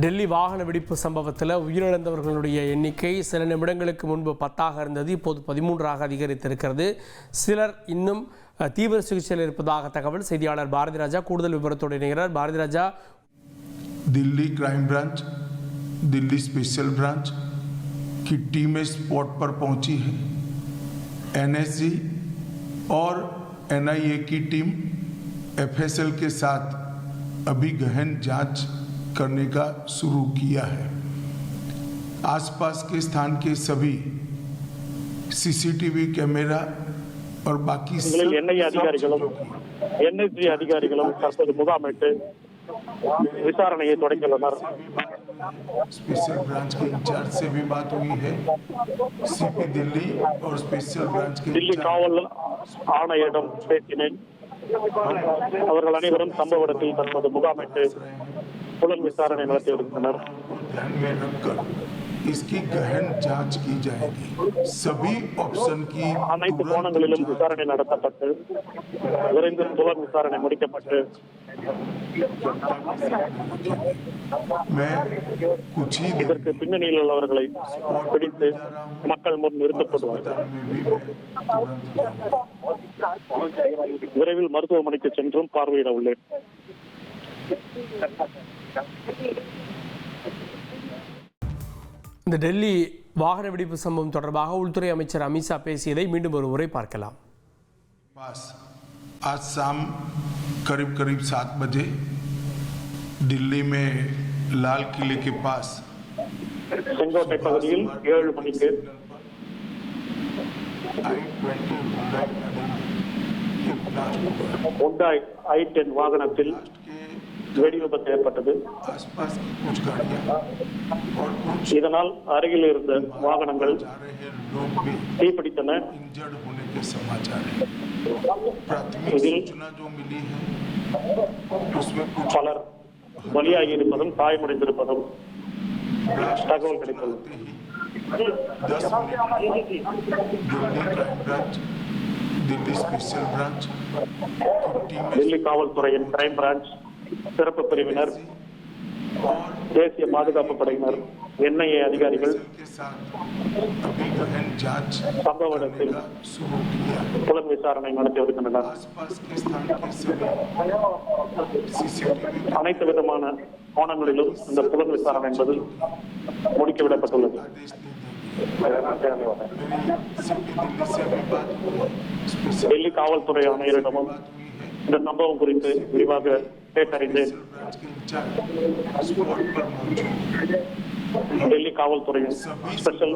டெல்லி வாகன வெடிப்பு சம்பவத்தில் உயிரிழந்தவர்களுடைய எண்ணிக்கை சில நிமிடங்களுக்கு முன்பு 10ஆக இருந்தது, இப்போது 13ஆக அதிகரித்திருக்கிறது. சிலர் இன்னும் தீவிர சிகிச்சையில் இருப்பதாக தகவல். செய்தியாளர் பாரதி ராஜா கூடுதல் விவரத்தோடு இணைகிறார். Bharathi Raja, Delhi crime branch, Delhi special branch की टीमें स्पॉट पर पहुंची है। एनएसजी और एनआईए की टीम एफएसएल के साथ अभी गहन जांच करने का शुरू किया है। आसपास के स्थान के सभी सीसीटीवी कैमरा और बाकी एनएसजी अधिकारिகளும் தற்போது முகாமிட்டு விசாரணையை தொடங்கியுள்ளனர். स्पेशल ब्रांच के इंचार्ज से भी बात हुई है। सीपी दिल्ली और स्पेशल ब्रांच के दिल्ली காவல் ஆணையரிடம் பேசினேன். அவர்கள் அனைவரும் சம்பவ இடத்தில் தற்போது முகாமிட்டு புலன் விசாரணை நடத்தி வருகின்றனர். इसकी गहन जांच की जाएगी। सभी ऑप्शन की அனைத்து கோணங்களிலும் விசாரணை நடத்தப்பட்டு விரைந்து புலன் விசாரணை முடிக்கப்பட்டு இதற்கு பின்னணியில் உள்ளவர்களை பிடித்து மக்கள் முன் நிறுத்தப்படுவார்கள். விரைவில் மருத்துவமனைக்கு சென்றும் பார்வையிட உள்ளேன். இந்த டெல்லி வாகன வெடிப்பு சம்பவம் தொடர்பாக உள்துறை அமைச்சர் அமித்ஷா பேசியதை மீண்டும் ஒரு முறை பார்க்கலாம். आज शाम करीब 7 बजे दिल्ली में लाल किले के पास செங்கோட்டை பகுதியில் 7 மணிக்கு Hyundai i10 வாகனத்தில் வெடி விபத்து ஏற்பட்டது. இதனால் அருகில் இருந்த வாகனங்கள் தீப்பிடித்தன. இதில் பலர் பலியாகி இருப்பதும் காயமடைந்திருப்பதும் தகவல் கிடைத்துள்ளது. டெல்லி காவல்துறையின் கிரைம் பிரான்ச், சிறப்பு பிரிவினர், தேசிய பாதுகாப்பு படையினர், என்ஐஏ அதிகாரிகள் சம்பவ இடத்தில் புலன் விசாரணை நடத்தி வருகின்றனர். அனைத்து விதமான கோணங்களிலும் இந்த புலன் விசாரணை என்பது முடுக்கிவிடப்பட்டுள்ளது. டெல்லி காவல்துறை ஆணையரிடமும் இந்த சம்பவம் குறித்து விரிவாக கேட்டறிந்தேன். டெல்லி காவல்துறையின் ஸ்பெஷல்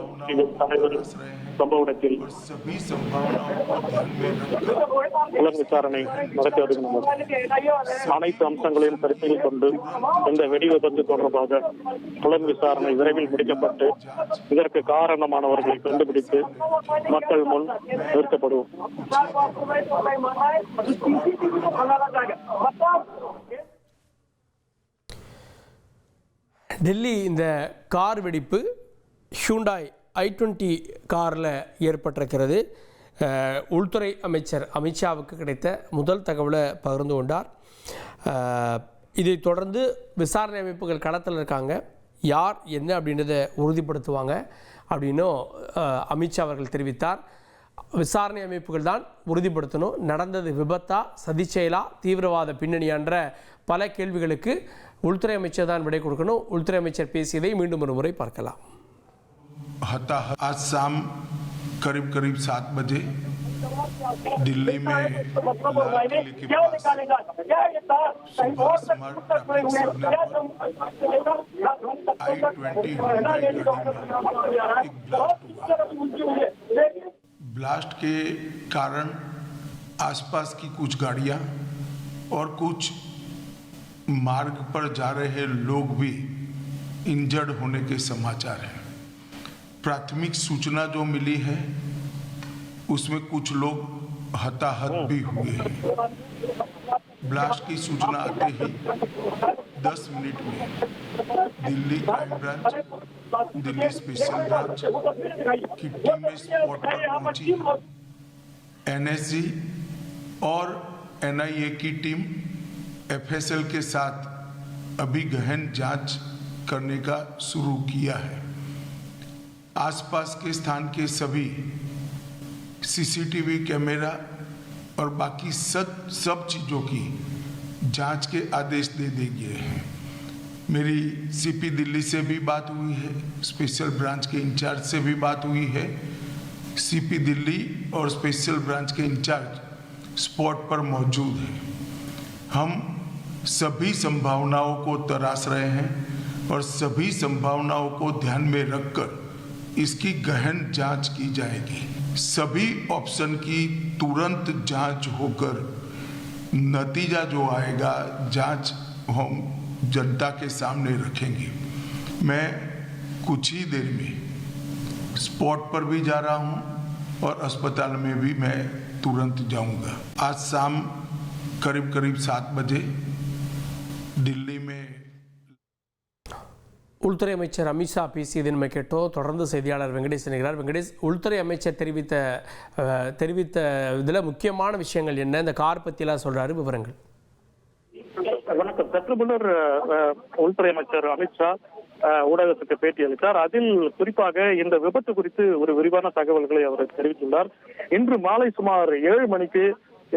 தலைவர் சம்பவ இடத்தில் புலன் விசாரணை நடத்தி வருகின்றனர். அனைத்து அம்சங்களையும் கருத்தில் கொண்டு இந்த வெடி விபத்து தொடர்பாக புலன் விசாரணை விரைவில் முடிக்கப்பட்டு இதற்கு காரணமானவர்களை கண்டுபிடித்து மக்கள் முன் நிறுத்தப்படுவோம். டெல்லி இந்த கார் வெடிப்பு ஹியூண்டாய் i20 காரில் ஏற்பட்டிருக்கிறது. உள்துறை அமைச்சர் அமித்ஷாவுக்கு கிடைத்த முதல் தகவலை பகிர்ந்து கொண்டார். இதைத் தொடர்ந்து விசாரணை அமைப்புகள் களத்தில் இருக்காங்க, யார் என்ன அப்படின்றத உறுதிப்படுத்துவாங்க அப்படின்னும் அமித்ஷா அவர்கள் தெரிவித்தார். விசாரணை அமைப்புகள் தான் உறுதிப்படுத்தணும், நடந்தது விபத்தா, சதிச்செயலா, தீவிரவாத பின்னணியான்ற பல கேள்விகளுக்கு உள்துறை அமைச்சர் தான் விடை கொடுக்கணும். உள்துறை அமைச்சர் பேசியதை மீண்டும் ஒரு முறை பார்க்கலாம். आज शाम करीब 7 बजे दिल्ली में लाल किले के पास ब्लास्ट के कारण आसपास की कुछ गाड़ियां और कुछ मार्ग पर जा रहे लोग भी इंजर्ड होने के समाचार हैं। प्राथमिक सूचना जो मिली है उसमें कुछ लोग हताहत भी हुए हैं। ब्लास्ट की सूचना आते ही 10 मिनट में Delhi crime branch, Delhi special branch की टीमें स्पॉट पर पहुंची है। एनएसजी और एनआईए की टीम एफएसएल के साथ अभी गहन जांच करने का शुरू किया है। आसपास के स्थान के सभी सीसीटीवी कैमरा और बाकी सब चीज़ों की जांच के आदेश दे दिए गए हैं। मेरी सीपी दिल्ली से भी बात हुई है, स्पेशल ब्रांच के इंचार्ज से भी बात हुई है। सीपी दिल्ली और स्पेशल ब्रांच के इंचार्ज स्पॉट पर मौजूद हैं। हम सभी संभावनाओं को तराश रहे हैं और सभी संभावनाओं को ध्यान में रखकर इसकी गहन जांच की जाएगी। सभी ऑप्शन की तुरंत जांच होकर नतीजा जो आएगा जांच हम जनता के सामने रखेंगे। मैं कुछ ही देर में स्पॉट पर भी जा रहा हूं और अस्पताल में भी मैं तुरंत जाऊंगा। आज शाम करीब 7 बजे दिल्ली में உள்துறை அமைச்சர் அமித்ஷா பேசியதை நம்ம கேட்டோம். தொடர்ந்து செய்தியாளர் வெங்கடேஷ் இருக்கிறார். வெங்கடேஷ், உள்துறை அமைச்சர் தெரிவித்த இதில் முக்கியமான விஷயங்கள் என்ன? இந்த கார் பற்றிலாம் சொல்கிறாரு, விவரங்கள். வணக்கம். சற்று முன்னர் உள்துறை அமைச்சர் அமித்ஷா ஊடகத்துக்கு பேட்டி அளித்தார். அதில் குறிப்பாக இந்த விபத்து குறித்து ஒரு விரிவான தகவல்களை அவர் தெரிவித்துள்ளார். இன்று மாலை சுமார் 7 மணிக்கு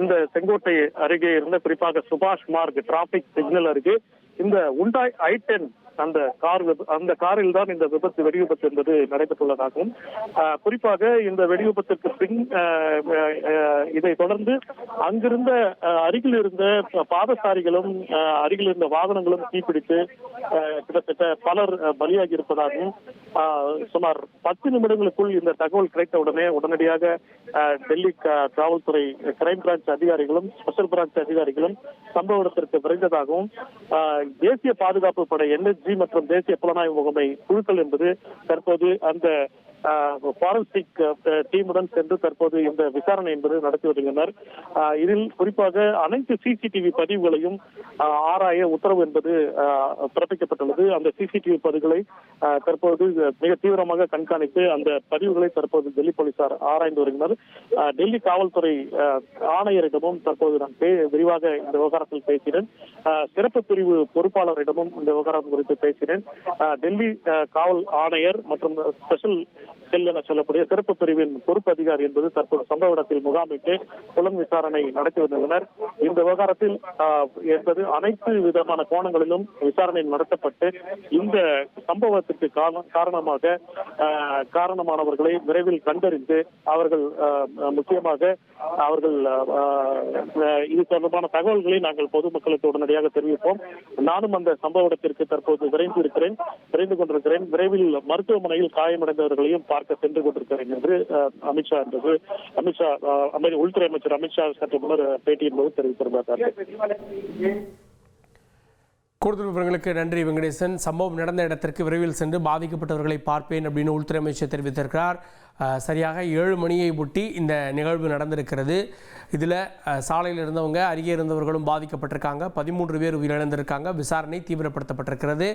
இந்த செங்கோட்டை அருகே இருந்த குறிப்பாக சுபாஷ் மார்க் டிராபிக் சிக்னல் அருகே இந்த உண்டாய் i10 அந்த காரில் தான் இந்த வெடி விபத்து என்பது நடைபெற்றுள்ளதாகவும், குறிப்பாக இந்த வெடி விபத்திற்கு பின் இதை தொடர்ந்து அங்கிருந்த அருகில் இருந்த பாதசாரிகளும் அருகில் இருந்த வாகனங்களும் தீப்பிடித்து கிட்டத்தட்ட பலர் பலியாகி இருப்பதாகவும், சுமார் 10 நிமிடங்களுக்குள் இந்த தகவல் கிடைத்த உடனடியாக டெல்லி காவல்துறை கிரைம் பிரான்ச் அதிகாரிகளும் ஸ்பெஷல் பிரான்ச் அதிகாரிகளும் சம்பவ இடத்திற்கு விரைந்ததாகவும், தேசிய பாதுகாப்பு படை NSG மற்றும் தேசிய புலனாய்வு முகமை குழுக்கள் என்பது தற்போது அந்த ஃபாரன்சிக் டீமுடன் சென்று தற்போது இந்த விசாரணை என்பது நடத்தி வருகின்றனர். இதில் குறிப்பாக அனைத்து சிசிடிவி பதிவுகளையும் ஆராய உத்தரவு என்பது பிறப்பிக்கப்பட்டுள்ளது. அந்த சிசிடிவி பதிவுகளை தற்போது மிக தீவிரமாக கண்காணித்து அந்த பதிவுகளை தற்போது டெல்லி போலீசார் ஆராய்ந்து வருகின்றனர். டெல்லி காவல்துறை ஆணையரிடமும் தற்போது நான் விரிவாக இந்த விவகாரத்தில் பேசினேன். சிறப்பு பிரிவு பொறுப்பாளரிடமும் இந்த விவகாரம் குறித்து பேசினேன். டெல்லி காவல் ஆணையர் மற்றும் ஸ்பெஷல் செல் என சொல்லக்கூடிய சிறப்பு பிரிவின் பொறுப்பு அதிகாரி என்பது தற்போது சம்பவ இடத்தில் முகாமிட்டு புலன் விசாரணை நடத்தி வருகின்றனர். இந்த விவகாரத்தில் என்பது அனைத்து விதமான கோணங்களிலும் விசாரணை நடத்தப்பட்டு இந்த சம்பவத்திற்கு காரணமானவர்களை விரைவில் கண்டறிந்து அவர்கள் முக்கியமாக இது தொடர்பான தகவல்களை நாங்கள் பொதுமக்களுக்கு உடனடியாக தெரிவிப்போம். நானும் அந்த சம்பவ இடத்திற்கு தற்போது விரைந்து கொண்டிருக்கிறேன். விரைவில் மருத்துவமனையில் காயமடைந்தவர்களையும் பார்க்க சென்று கொண்டிருக்கிறேன் என்று உள்துறை அமைச்சர் அமித்ஷா சற்று முன்னர் பேட்டியின் போது தெரிவித்திருந்தார். கூடுதல் விவரங்களுக்கு நன்றி வெங்கடேசன். சம்பவம் நடந்த இடத்திற்கு விரைவில் சென்று பாதிக்கப்பட்டவர்களை பார்ப்பேன் அப்படின்னு உள்துறை அமைச்சர் தெரிவித்திருக்கிறார். சரியாக 7 மணியை ஒட்டி இந்த நிகழ்வு நடந்திருக்கிறது. இதில் சாலையில் இருந்தவங்க, அருகே இருந்தவர்களும் பாதிக்கப்பட்டிருக்காங்க. 13 பேர் உயிரிழந்திருக்காங்க. விசாரணை தீவிரப்படுத்தப்பட்டிருக்கிறது.